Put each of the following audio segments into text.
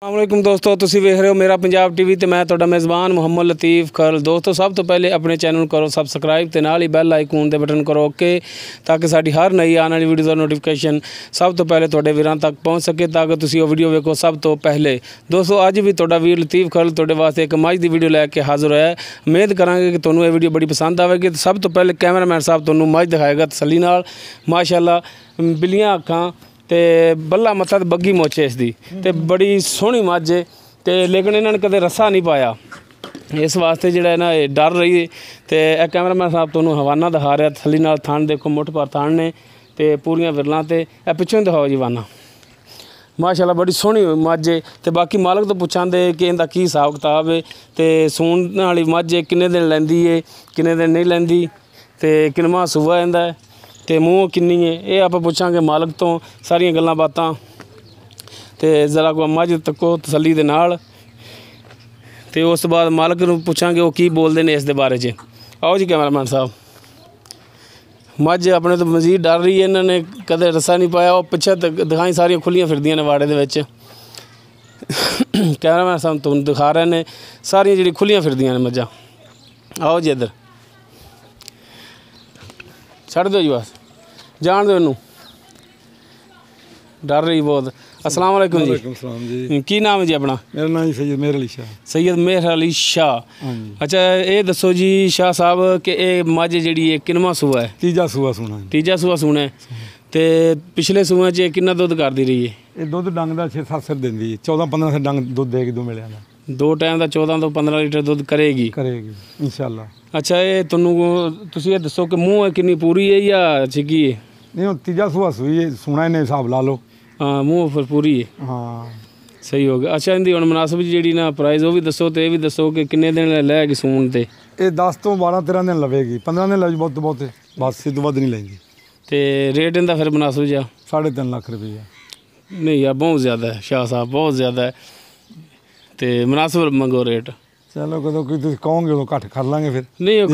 अस्सलामुअलैकुम दोस्तों, तुसी वेख रहे हो मेरा पंजाब टीवी ते मैं तुहाडा मेज़बान मुहम्मद लतीफ़ खल। दोस्तों, सब तो पहले अपने चैनल करो सबसक्राइब ते नाल ही बैल आइकन दे बटन करो ओके, ताकि साडी हर नई आने वाली वीडियो का नोटिफिकेशन सब तो पहले तुहाडे वीरां तक पहुँच सके, ताकि तुसी वो वीडियो वेखो सब तो पहले। दोस्तों, अज भी तुहाडा वीर लतीफ़ खल तुहाडे वास्ते एक मझ की वीडियो लैके हाज़र होया है। उम्मीद करांगे कि तुहानूं ये वीडियो बड़ी पसंद आएगी। तो सब तो पहले कैमरामैन साहब तुहानूं मझ दिखाएगा तसल्ली नाल। माशाअल्लाह बिल्लियां अखां ते बल्ला मत्था ते बग्गी मोचे इसदी ते बड़ी सोहनी मझ है। तो लेकिन इन्होंने कदे रस्सा नहीं पाया, इस वास्ते जो ना डर रही। तो यह कैमरामैन साहब तुहानूं हवाना दिखा रहा थल्ली नाल। थान देखो मुठ पर थान ने तो पूरियां विरलां ते पिछों दिखाओ जी वाना। माशाअल्लाह बड़ी सोहनी मझ है। तो बाकी मालक तो पुछांदे कि इनका की हिसाब किताब है, तो सूण वाली मझ है किन्ने दिन लैंदी है किन्ने दिन नहीं लैंदी, तो किनवा सूआ इंदा है, तो मूँह किन्नी है, ये आप पुछांगे मालक तो सारियां गल्लां बातां। तो जरा को मझ तको तसल्ली दे नाल, तो उस बाद मालक नूं पुछांगे वो की बोलते हैं इस दे बारे च। आओ जी कैमरामैन साहब। मझ अपने तो मजीद डर रही है, इन्होंने कदे रस्सा नहीं पाया। वो पिछे दिखाई सारियां खुलियां फिरदियां ने वाड़े दे विच। कैमरामैन साहब तुहानूं दिखा रहे हैं सारियां जिहड़ी खुलियां फिरदियां ने मझां। आओ जी इधर छड़ दो जी, बस जान दो इनू, डर रही बहुत। अस्सलाम वालेकुम जी, की नाम है जी अपना? मेरा नाम सैयद मेहर अली शाह। सैयद मेहर अली शाह। अच्छा, ये दसो जी शाह साहब कि ये मझ जी किनवा सूआ है? तीजा सूआ सूना। तीजा सूआ सूना है। तो पिछले सूआ च किन्ना दुध करती रही है? ये दुध डंग का 6-7 सिर देंदी है, 14-15 सिर डंग दुध देगी दो मिलिया का। दो टाइम का 14 तो 15 लीटर दुध करेगी इंशाअल्लाह। अच्छा, ये तुसी ये दसो कि मूँह कितनी पूरी है या छिकी है? नहीं, तीजा सूआ सूई है, सूना इन्हें हिसाब ला लो। हाँ, मूँह फिर पूरी है। हाँ, सही हो गया। अच्छा, इनकी हम मुनासिब जी ना प्राइस वो भी दसो, तो ये भी दसो कि किन्ने दिन लैगी सून ते? ये 10 तो 12-13 दिन लवेगी, 15 दिन लवेगी बहुत तो बहुत, बस इस तो वध नहीं लेंगी। तो रेट इनका फिर मुनासिब जा? 3.5 लाख रुपया। नहीं यार, बहुत ज़्यादा है शाह साहब, बहुत ज़्यादा है। तो मुनासिब मंगो रेट। चलो कदों कोई तुम कहोगे तो घट कर लाँगे फिर। नहीं, वो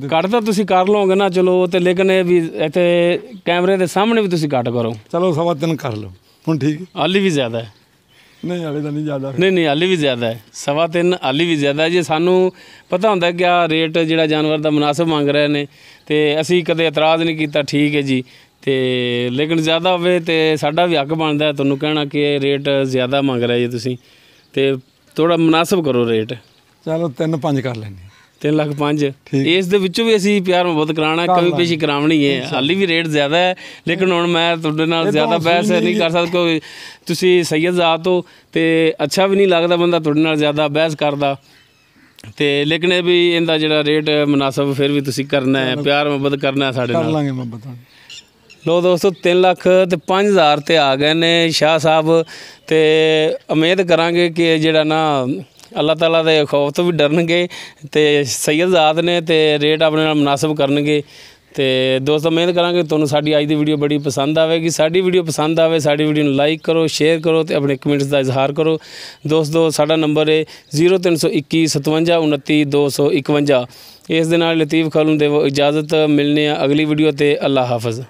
घट तो तुसी कर लोगे ना, चलो। तो लेकिन ये भी इतने कैमरे के सामने भी तुसी घट करो। चलो 3.25 कर लो हुण, ठीक है। हाली भी ज़्यादा है? नहीं, हाले तो नहीं ज़्यादा। नहीं, हाली भी ज़्यादा है। 3.25 हाली भी ज़्यादा है जी। सानू पता होंदा क्या रेट जिहड़ा जानवर का मुनासिब मंग रहे हैं, तो असी कदे इतराज़ नहीं किया, ठीक है जी। तो लेकिन ज़्यादा होवे तो साडा भी हक बनता है तुहानूं कहना कि रेट ज़्यादा मंग रहे जी तुसीं, तो थोड़ा मुनासिब करो रेट। चलो 3-5 कर लेंगे। 3,05,000 इस दे विचों भी असीं प्यार मुहब्बत कराना, कमी पेशी करावनी है। हाली भी रेट ज़्यादा है, लेकिन हुण मैं तुहाडे नाल ज़्यादा बहस नहीं कर सकदा, क्योंकि तुसीं सैयद ज़ात हो, तो अच्छा भी नहीं लगदा बंदा तुहाडे नाल ज़्यादा बहस करदा। तो लेकिन ये भी इनका जिहड़ा रेट मुनासिब फिर भी तुसीं करना है, प्यार मुहब्बत करना है साडे नाल। कर लांगे मुहब्बत। लो दोस्तों, 3,05,000 ते आ गए ने शाह साहब। तो उम्मीद करांगे कि जिहड़ा ना अल्लाह ताला दे खौफ तो भी डरनगे, तो सैयद ज़ात ने तो रेट अपने नाल मुनासिब करनगे। तो दोस्तों, उम्मीद करांगे तुहानूं साडी अज दी वीडियो बड़ी पसंद आवेगी। साडी वीडियो पसंद आवे, साडी वीडियो नूं लाइक करो, शेयर करो, तो अपने कमेंट्स का इजहार करो। दोस्तों, साडा नंबर है 0321 57 29 251। इस दे नाल लतीफ़ खल नूं देवो इजाज़त। मिलने अगली वीडियो ते। अल्लाह हाफ़िज़।